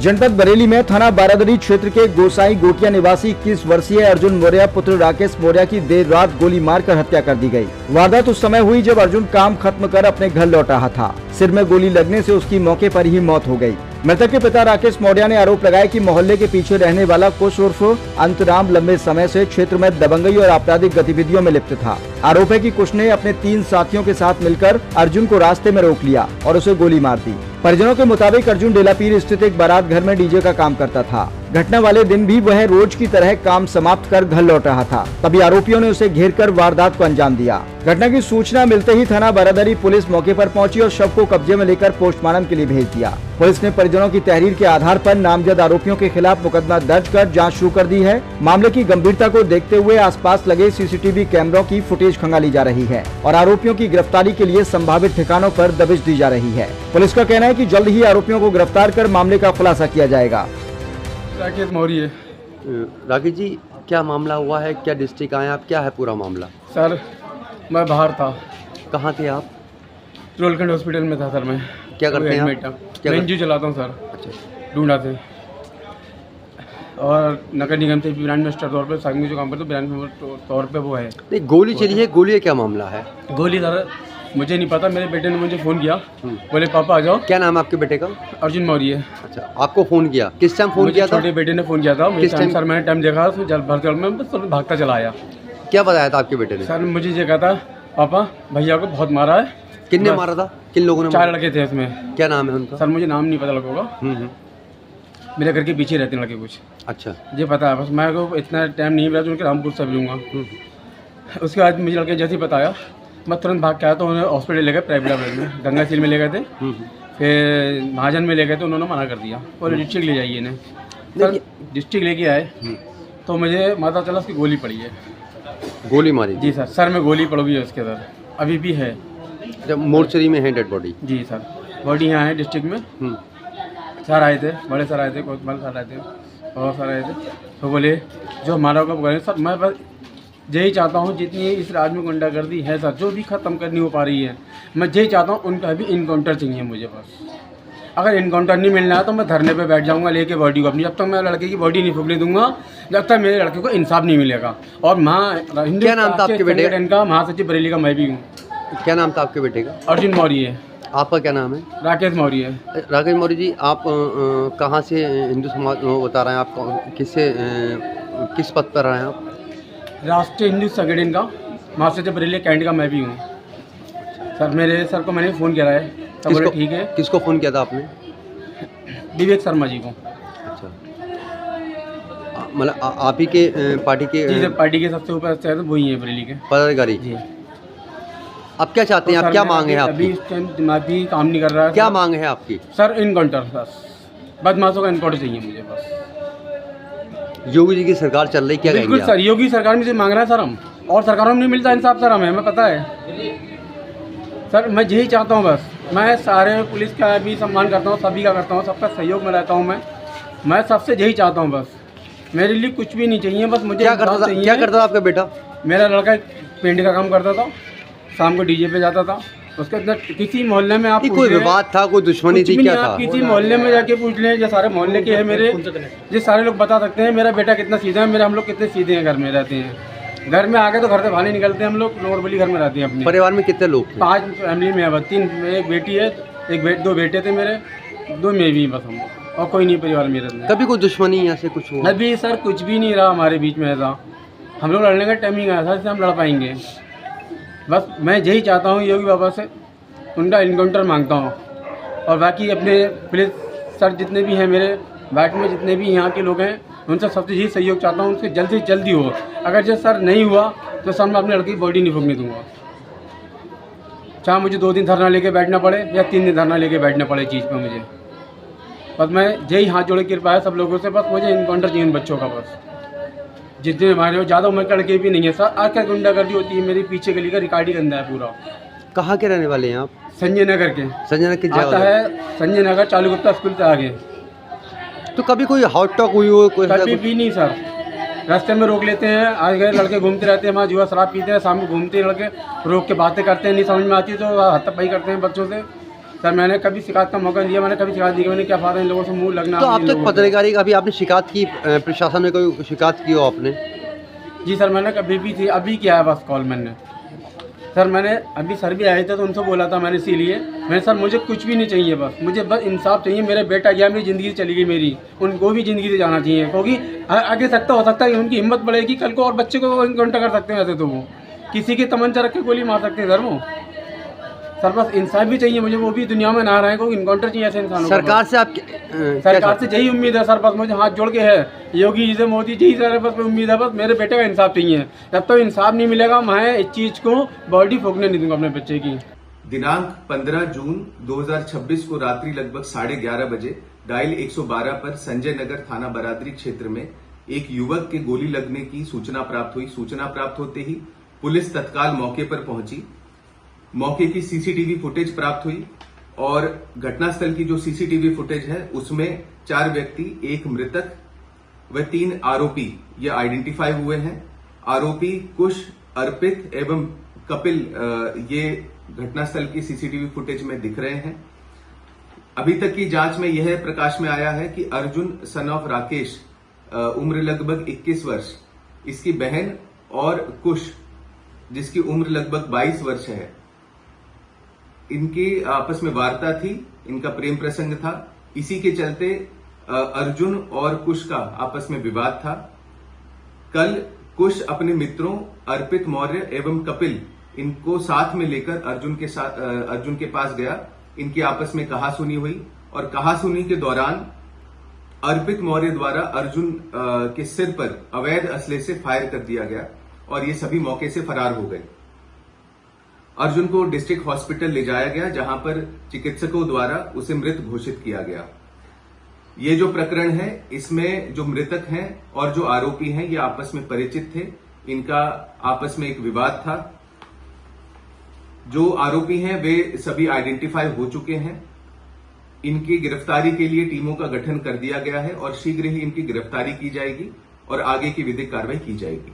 जनपद बरेली में थाना बारादरी क्षेत्र के गोसाई गोटिया निवासी 21 वर्षीय अर्जुन मौर्य पुत्र राकेश मौर्य की देर रात गोली मारकर हत्या कर दी गई। वारदात उस समय हुई जब अर्जुन काम खत्म कर अपने घर लौट रहा था। सिर में गोली लगने से उसकी मौके पर ही मौत हो गई। मृतक के पिता राकेश मौर्य ने आरोप लगाया कि मोहल्ले के पीछे रहने वाला कुश उर्फ अंतराम लंबे समय से क्षेत्र में दबंगई और आपराधिक गतिविधियों में लिप्त था। आरोप है कि कुश ने अपने 3 साथियों के साथ मिलकर अर्जुन को रास्ते में रोक लिया और उसे गोली मार दी। परिजनों के मुताबिक अर्जुन डेलापीर स्थित एक बारात घर में डीजे का काम करता था। घटना वाले दिन भी वह रोज की तरह काम समाप्त कर घर लौट रहा था, तभी आरोपियों ने उसे घेरकर वारदात को अंजाम दिया। घटना की सूचना मिलते ही थाना बारादरी पुलिस मौके पर पहुंची और शव को कब्जे में लेकर पोस्टमार्टम के लिए भेज दिया। पुलिस ने परिजनों की तहरीर के आधार पर नामजद आरोपियों के खिलाफ मुकदमा दर्ज कर जांच शुरू कर दी है। मामले की गंभीरता को देखते हुए आसपास लगे सीसीटीवी कैमरों की फुटेज खंगाली जा रही है और आरोपियों की गिरफ्तारी के लिए संभावित ठिकानों पर दबिश दी जा रही है। पुलिस का कहना है कि जल्द ही आरोपियों को गिरफ्तार कर मामले का खुलासा किया जाएगा। राकेश मौर्य। राकेश जी, क्या मामला हुआ है, क्या डिस्ट्रिक्ट आए आप, क्या है पूरा मामला? सर मैं बाहर था। कहाँ थे आप? रोलखंड हॉस्पिटल में था सर। मैं क्या करते हैं आप? मैं एनजीओ चलाता हूँ सर। अच्छा। ढूंढा से और नगर निगम से ब्रांड मिनिस्टर तौर पे साइकिल जो काम करते ब्रांड तौर पे वो है। नहीं, गोली चली है, गोली क्या मामला है? गोली सर मुझे नहीं पता, मेरे बेटे ने मुझे फ़ोन किया, बोले पापा आ जाओ। क्या नाम है आपके बेटे का? अर्जुन मौर्य। अच्छा, आपको फ़ोन किया? किस टाइम फ़ोन किया था? छोटे बेटे ने फ़ोन किया था। किस टाइम? सर मैंने टाइम देखा, भर में बस भागता चला आया। क्या बताया था आपके बेटे ने? सर मुझे ये कहा था पापा भैया को बहुत मारा है। किसने मारा था? किन लोगों ने? 4 लड़के थे उसमें। क्या नाम है उनका? सर मुझे नाम नहीं पता लगेगा। मेरे घर के पीछे रहते हैं लड़के कुछ। अच्छा, ये पता है, बस मैं को इतना टाइम नहीं मिला तो उनके रामपुर से लूँगा। उसके बाद मुझे लड़के जैसे ही बताया मैं तुरंत भाग के आया, तो उन्हें हॉस्पिटल ले गए, प्राइवेट में गंगा सील में ले गए थे। फिर महाजन में ले गए तो उन्होंने मना कर दिया और डिस्ट्रिक्ट ले जाइए इन्हें। सर डिस्ट्रिक्ट लेके आए तो मुझे पता चला उसकी गोली पड़ी है। गोली मारी? जी सर में गोली पड़ गई है उसके सर, अभी भी है। जब मोर्चरी में है डेड बॉडी? जी सर, बॉडी यहाँ है डिस्ट्रिक्ट में। सर आए थे, बड़े सर आए थे, कोतवाल सर आए थे और सर आए थे, तो बोले जो हमारा होगा सर। मैं बस यही चाहता हूँ जितनी इस राज्य में गुंडागर्दी है सर, जो भी ख़त्म करनी हो पा रही है, मैं यही चाहता हूँ उनका भी इनकाउंटर चाहिए मुझे। बस अगर इनकाउंटर नहीं मिलना है तो मैं धरने पे बैठ जाऊँगा लेके बॉडी को अपनी। जब तक मैं लड़के की बॉडी नहीं फूकने दूंगा, जब तक मेरे लड़के को इंसाफ नहीं मिलेगा। और क्या नाम था आपके बेटे का? महासचिव बरेली का मैं भी हूँ। क्या नाम था आपके बेटे का? अर्जुन मौर्य। आपका क्या नाम है? राकेश मौर्य। राकेश मौर्य जी, आप कहाँ से हिंदू समाज बता रहे हैं? आप किस पद पर रहे हैं आप? राष्ट्रीय हिंदू संगठन का महासचिव बरेली कैंट का मैं भी हूँ सर। मेरे सर को मैंने फ़ोन किया है, तब बोले ठीक है। किसको फ़ोन किया था आपने? विवेक शर्मा जी को। अच्छा, मतलब आप ही के पार्टी के? जी, पार्टी के सबसे ऊपर वही है बरेली के पदाधिकारी जी। अब क्या चाहते हैं आप, क्या मांग है आपकी? अभी इस टाइम दिमाग भी काम नहीं कर रहा है। क्या मांग है आपकी? सर इनकाउंटर, बस बदमाशों का इनकाउंटर चाहिए मुझे बस। योगी जी की सरकार चल रही, क्या बिल्कुल सर, योगी सरकार में से मांग रहा है सर हम, और सरकारों में नहीं मिलता इंसाफ सर हमें पता है सर। मैं यही चाहता हूँ बस। मैं सारे पुलिस का भी सम्मान करता हूँ, सभी का करता हूँ, सबका सहयोग में रहता हूँ। मैं सबसे यही चाहता हूँ बस, मेरे लिए कुछ भी नहीं चाहिए, बस मुझे क्या करता था? क्या करता था आपका बेटा? मेरा लड़का पेंट का काम करता था, शाम को डीजे पे जाता था। उसके अंदर किसी मोहल्ले में आप कोई विवाद था, कोई दुश्मनी थी, क्या था? किसी मोहल्ले में जाके पूछ लें, जो सारे मोहल्ले के हैं मेरे, ये सारे लोग बता सकते हैं मेरा बेटा कितना सीधा है, मेरा हम लोग कितने सीधे हैं, घर में रहते हैं। घर में आके तो घर से बाहर नहीं निकलते हम लोग, नॉर्मली घर में रहते हैं अपने। परिवार में कितने लोग थे? 5 फैमिली में है बस। 3, एक बेटी है, 2 बेटे थे मेरे, 2 में भी बस हम, और कोई नहीं परिवार मेरे में। कभी कोई दुश्मनी यहाँ से कुछ हुआ? अभी सर कुछ भी नहीं रहा हमारे बीच में ऐसा। हम लोग लड़ने का टाइमिंग आया था, इससे हम लड़ पाएंगे। बस मैं यही चाहता हूँ योगी बाबा से, उनका इनकाउंटर मांगता हूँ। और बाकी अपने पुलिस सर जितने भी हैं मेरे बाट में, जितने भी यहाँ के लोग हैं, उनसे सबसे यही सहयोग चाहता हूँ, उनसे जल्द से जल्दी हो। अगर जो सर नहीं हुआ तो सर मैं अपने लड़के की बॉडी नहीं फूकने दूँगा, चाहे मुझे 2 दिन धरना लेके बैठना पड़े या 3 दिन धरना लेके बैठना पड़े चीज़ पर मुझे। बस मैं यही हाथ जोड़े कृपा है सब लोगों से, बस मुझे इनकाउंटर चाहिए उन बच्चों का। बस जितने हमारे हो, ज़्यादा उम्र लड़के भी नहीं है सर। आज क्या गुंडागर्दी होती है, मेरे पीछे गली का रिकॉर्डिंग गंदा है पूरा। कहाँ के रहने वाले हैं आप? संजय नगर के। संजय नगर की आता है संजय नगर चालू गुप्ता स्कूल से आगे। तो कभी कोई हॉट टॉक हुई हो? कभी भी नहीं सर, रास्ते में रोक लेते हैं। आज गए लड़के घूमते रहते हैं, वहाँ जुआ शराब पीते हैं, शाम को घूमते हैं लड़के, रोक के बातें करते हैं, नहीं समझ में आती तो हाथापाई करते हैं बच्चों से। सर मैंने कभी शिकायत का मौका दिया, मैंने कभी शिकायत दी, मैंने क्या फायदा इन लोगों से मुंह लगना। तो अब इन तक लोगों से। पत्रकारी का भी आपने शिकायत की, प्रशासन में कोई शिकायत की हो आपने? जी सर मैंने कभी भी थी, अभी किया है बस कॉल मैंने। सर मैंने अभी सर भी आए थे तो उनसे बोला था मैंने, इसीलिए मैंने सर मुझे कुछ भी नहीं चाहिए, बस मुझे बस इंसाफ चाहिए। मेरा बेटा गया, मेरी ज़िंदगी चली गई मेरी, उनको भी ज़िंदगी से जाना चाहिए, क्योंकि आगे सकता हो सकता है उनकी हिम्मत बढ़ेगी कल को और बच्चे को इनकाउंटर कर सकते हैं। वैसे तो वो किसी की तमंचा रख के गोली मार सकते हैं सर वो। सर बस इंसाफ भी चाहिए मुझे, वो भी दुनिया में ना रहे, क्योंकि इनकाउंटर चाहिए ऐसे इंसानों को। सरकार से आप सरकार से यही उम्मीद है सर, बस मुझे हाथ जोड़ के है, योगी जी से, मोदी जी से बस उम्मीद है, बस मेरे बेटे का इंसाफ चाहिए। जब तक इंसाफ नहीं मिलेगा मैं इस चीज़ को बॉडी फूकने नहीं दूंगा अपने बच्चे की। दिनांक 15 जून 2026 को रात्रि लगभग 11:30 बजे डायल 112 पर संजय नगर थाना बरादरी क्षेत्र में एक युवक के गोली लगने की सूचना प्राप्त हुई। सूचना प्राप्त होते ही पुलिस तत्काल मौके पर पहुंची। मौके की सीसीटीवी फुटेज प्राप्त हुई और घटनास्थल की जो सीसीटीवी फुटेज है उसमें 4 व्यक्ति, एक मृतक व 3 आरोपी ये आइडेंटिफाई हुए हैं। आरोपी कुश, अर्पित एवं कपिल ये घटनास्थल की सीसीटीवी फुटेज में दिख रहे हैं। अभी तक की जांच में यह प्रकाश में आया है कि अर्जुन सन ऑफ राकेश, उम्र लगभग 21 वर्ष, इसकी बहन, और कुश जिसकी उम्र लगभग 22 वर्ष है, इनकी आपस में वार्ता थी, इनका प्रेम प्रसंग था। इसी के चलते अर्जुन और कुश का आपस में विवाद था। कल कुश अपने मित्रों अर्पित मौर्य एवं कपिल इनको साथ में लेकर अर्जुन के पास गया। इनकी आपस में कहासुनी हुई और कहासुनी के दौरान अर्पित मौर्य द्वारा अर्जुन के सिर पर अवैध असले से फायर कर दिया गया और ये सभी मौके से फरार हो गए। अर्जुन को डिस्ट्रिक्ट हॉस्पिटल ले जाया गया, जहां पर चिकित्सकों द्वारा उसे मृत घोषित किया गया। ये जो प्रकरण है इसमें जो मृतक हैं और जो आरोपी हैं ये आपस में परिचित थे, इनका आपस में एक विवाद था। जो आरोपी हैं वे सभी आइडेंटिफाई हो चुके हैं। इनकी गिरफ्तारी के लिए टीमों का गठन कर दिया गया है और शीघ्र ही इनकी गिरफ्तारी की जाएगी और आगे की विधिक कार्रवाई की जाएगी।